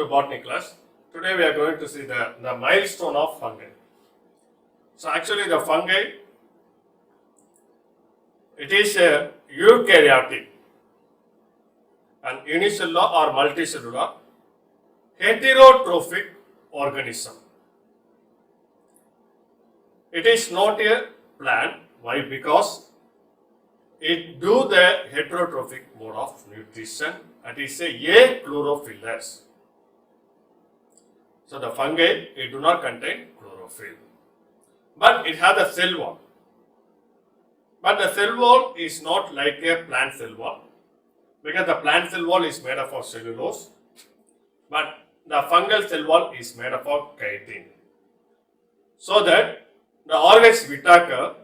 botany class. Today we are going to see the milestone of fungi. So actually the fungi, it is a eukaryotic, an unicellular or multicellular heterotrophic organism. It is not a plant. Why? Because it do the heterotrophic mode of nutrition. That is a chlorophyllous. So the fungi, it do not contain chlorophyll, but it has a cell wall. But the cell wall is not like a plant cell wall, because the plant cell wall is made up of cellulose, but the fungal cell wall is made up of chitin. So that the Orgex Whittaker,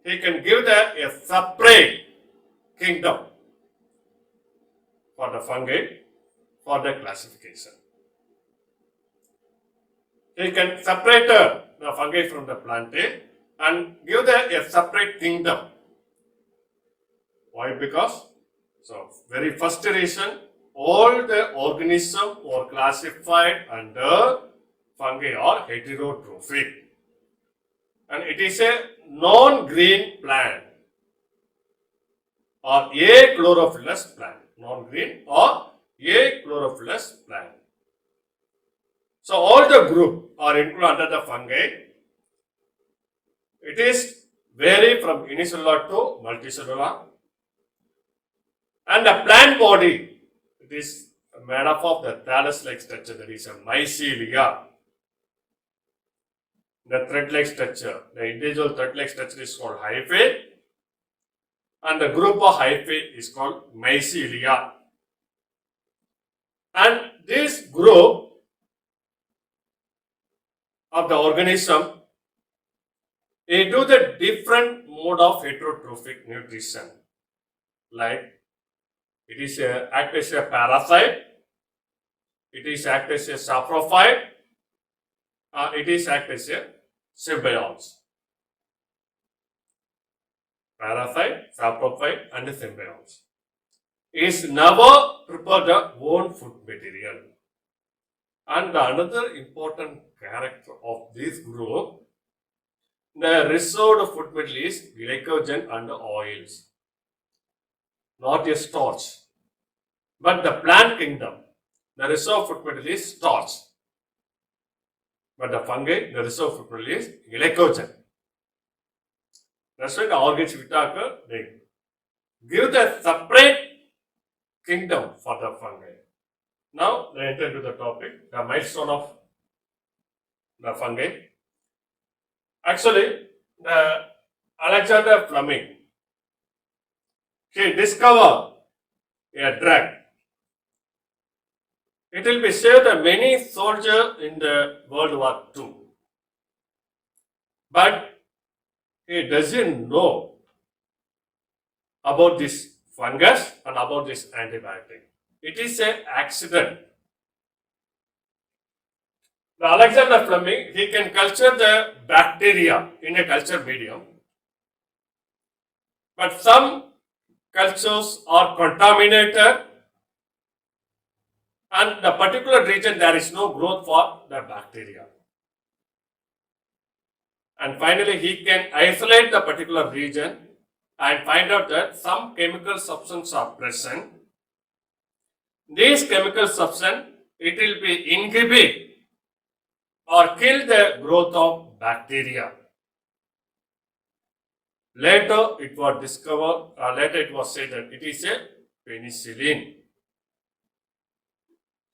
he can give a separate kingdom for the fungi for the classification. He can separate the fungi from the plantae and give a separate kingdom. Why? Because, so very first reason, all the organisms were classified under fungi or heterotrophic, and it is a non-green plant or a chlorophyllous plant, non-green or a chlorophyllous plant. So all the group are included under the fungi. It is vary from unicellular to multicellular, and the plant body, it is made up of the thallus-like structure, that is a mycelia. The thread-like structure, the individual thread-like structure is called hyphae, and the group of hyphae is called mycelia. And this group of the organism, they do the different mode of heterotrophic nutrition. Like it is act as a parasite, it is act as a saprophyte, it is act as a symbionts. Parasite, saprophyte, and symbionts. Is never prepare their own food material. And another important character of this group, the reserved food material is glycogen and oils, not a starch. But the plant kingdom, the reserved food material is starch. But the fungi, the reserved food material is glycogen. That's why the Orgex Whittaker, they give the separate kingdom for the fungi. Now, they enter into the topic, the milestone of the fungi. Actually, Alexander Fleming, he discovered a drug. It will be saved many soldiers in the World War II. But he doesn't know about this fungus and about this antibiotic. It is an accident. The Alexander Fleming, he can culture the bacteria in a culture medium, but some cultures are contaminated, and the particular region there is no growth for the bacteria. And finally, he can isolate the particular region and find out that some chemical substances are present. These chemical substances, it will be inhibit or kill the growth of bacteria. Later it was discovered, later it was said that it is a penicillin.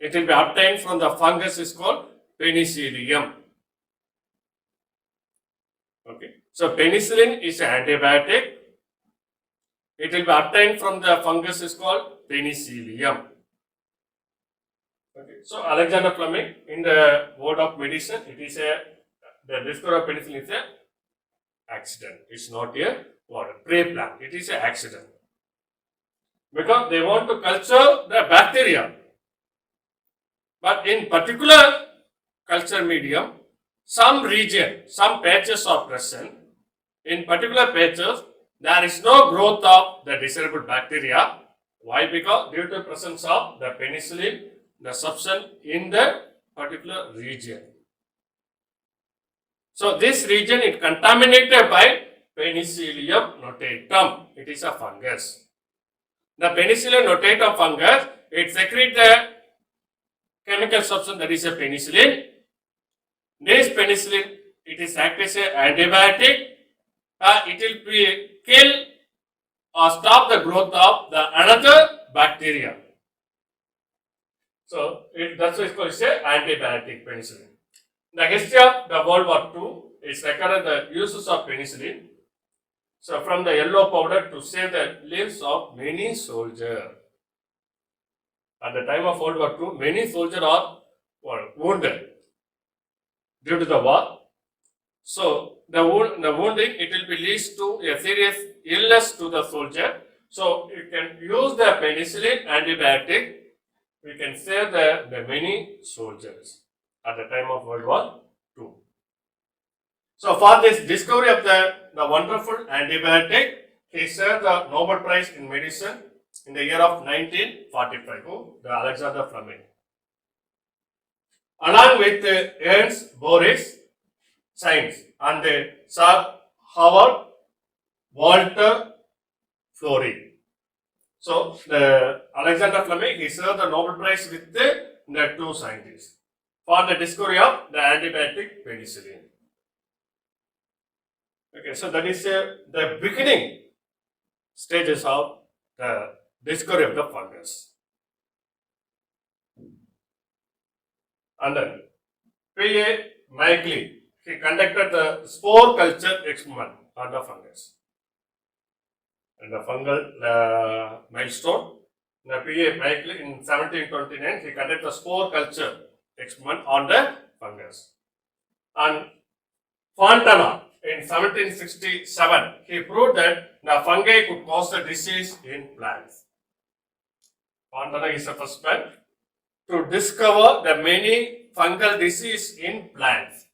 It will be obtained from the fungus is called penicillium. Okay, so penicillin is an antibiotic. It will be obtained from the fungus is called penicillium. Okay, so Alexander Fleming, in the world of medicine, it is the discovery of penicillin is an accident. It's not a prey plant. It is an accident. Because they want to culture the bacteria. But in particular culture medium, some region, some patches are present. In particular patches, there is no growth of the desirable bacteria. Why? Because due to presence of the penicillin the substance in the particular region. So this region is contaminated by Penicillium notatum. It is a fungus. The Penicillium notatum fungus, it secretes the chemical substance that is a penicillin. This penicillin, it is act as an antibiotic. It will be kill or stop the growth of the another bacteria. So that's why it's called antibiotic penicillin. The history of the World War II is recorded the uses of penicillin. So from the yellow powder to save the lives of many soldiers. At the time of World War II, many soldiers are wounded due to the war. So the wounding, it will be leads to a serious illness to the soldier. So you can use the penicillin antibiotic. We can save the many soldiers at the time of World War II. So for this discovery of the wonderful antibiotic, he served the Nobel Prize in Medicine in the year of 1945. The Alexander Fleming. Along with Ernst Boris Science and Sir Howard Walter Florey. So the Alexander Fleming, he served the Nobel Prize with the two scientists for the discovery of the antibiotic penicillin. Okay, so that is the beginning stages of the discovery of the fungus. And then P.A. Macaulay, he conducted the spore culture experiment on the fungus. And the fungal milestone, the P.A. Macaulay in 1729, he conducted the spore culture experiment on the fungus. And Fontana in 1767, he proved that the fungi could cause the disease in plants. Fontana is the first man to discover the many fungal disease in plants.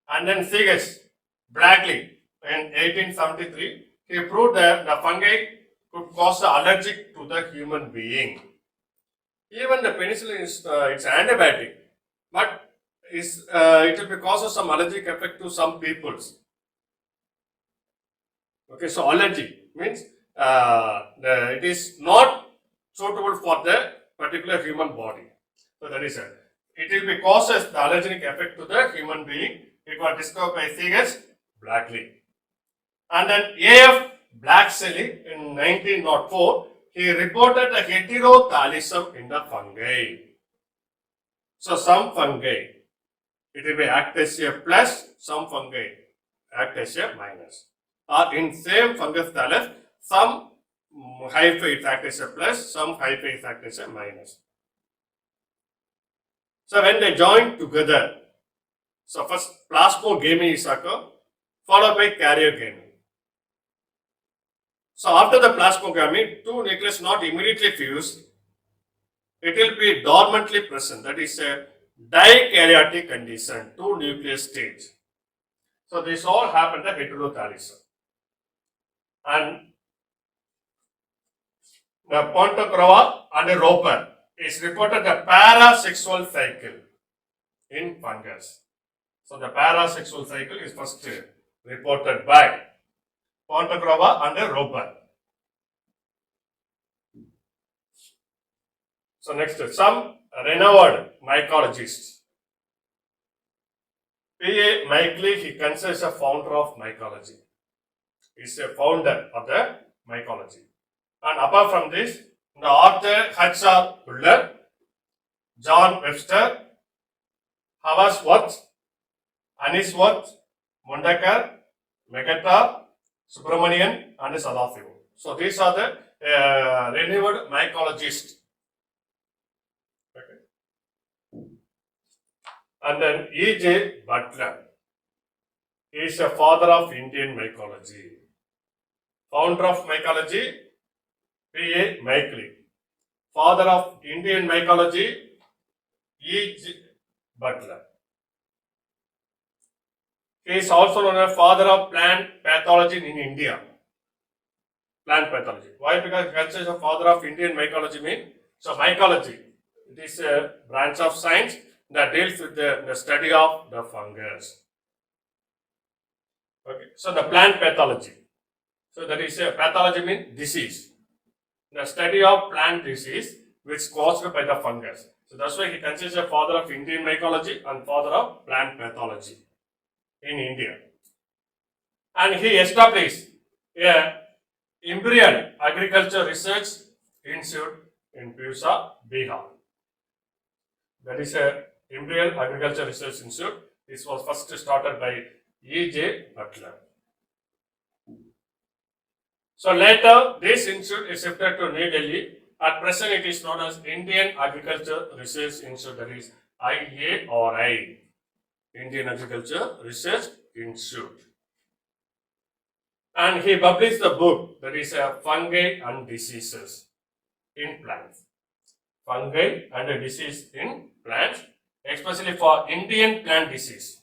And then C.S. Blackley in 1873, he proved that the fungi could cause the allergic to the human being. Even the penicillin is it's antibiotic, but it will be causes some allergic effect to some peoples. Okay, so allergy means it is not suitable for the particular human body. So that is it. It will be causes the allergenic effect to the human being. It was discovered by C.S. Blackley. And then A.F. Blacksley in 1904, he reported a heterothallism in the fungi. So some fungi, it will be act as a plus, some fungi act as a minus. Or in same fungus thallus, some hyphae act as a plus, some hyphae act as a minus. So when they join together, so first plasmogamy is occur, followed by karyogamy. So after the plasmogamy, two nucleus not immediately fused, it will be dormantly present. That is a dikaryotic condition, two nucleus stage. So this all happened at heterothallism. And the Pontokrova and Roper is reported the parasexual cycle in fungus. So the parasexual cycle is first reported by Pontokrova and Roper. So next, some renowned mycologists. P.A. Macaulay, he considers a founder of mycology. He is a founder of the mycology. And apart from this, the author H.R. Buller, John Webster, Haworth, Ainsworth, Mundakar, Megata, Subramanian, and Sadafivo. So these are the renowned mycologists. Okay. And then E.J. Butler, he is a father of Indian mycology. Founder of mycology, P.A. Macaulay. Father of Indian mycology, E.J. Butler. He is also known as father of plant pathology in India. Plant pathology. Why? Because he considers a father of Indian mycology means, so mycology, it is a branch of science that deals with the study of the fungus. Okay, so the plant pathology. So that is a pathology means disease. The study of plant disease which caused by the fungus. So that's why he considers the father of Indian mycology and father of plant pathology in India. And he established a Imperial Agriculture Research Institute in Pusa, Bihar. That is a Imperial Agriculture Research Institute. This was first started by E.J. Butler. So later, this institute is shifted to New Delhi. At present, it is known as Indian Agriculture Research Institute, that is IARI, Indian Agriculture Research Institute. And he published the book that is Fungi and Diseases in Plants. Fungi and disease in plants, especially for Indian plant disease.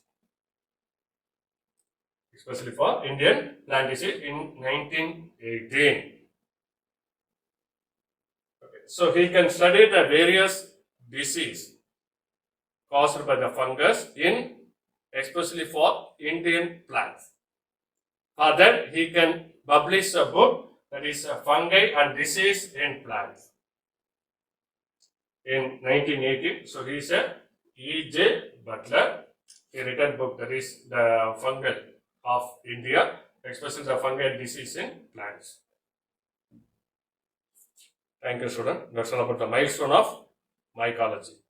Especially for Indian plant disease in 1918. Okay. So he can study the various disease caused by the fungus in especially for Indian plants. For that he can publish a book that is Fungi and Disease in Plants in 1918. So he is a E.J. Butler. He written book that is the fungal of India, especially the fungi and disease in plants. Thank you, student. That's all about the milestone of mycology.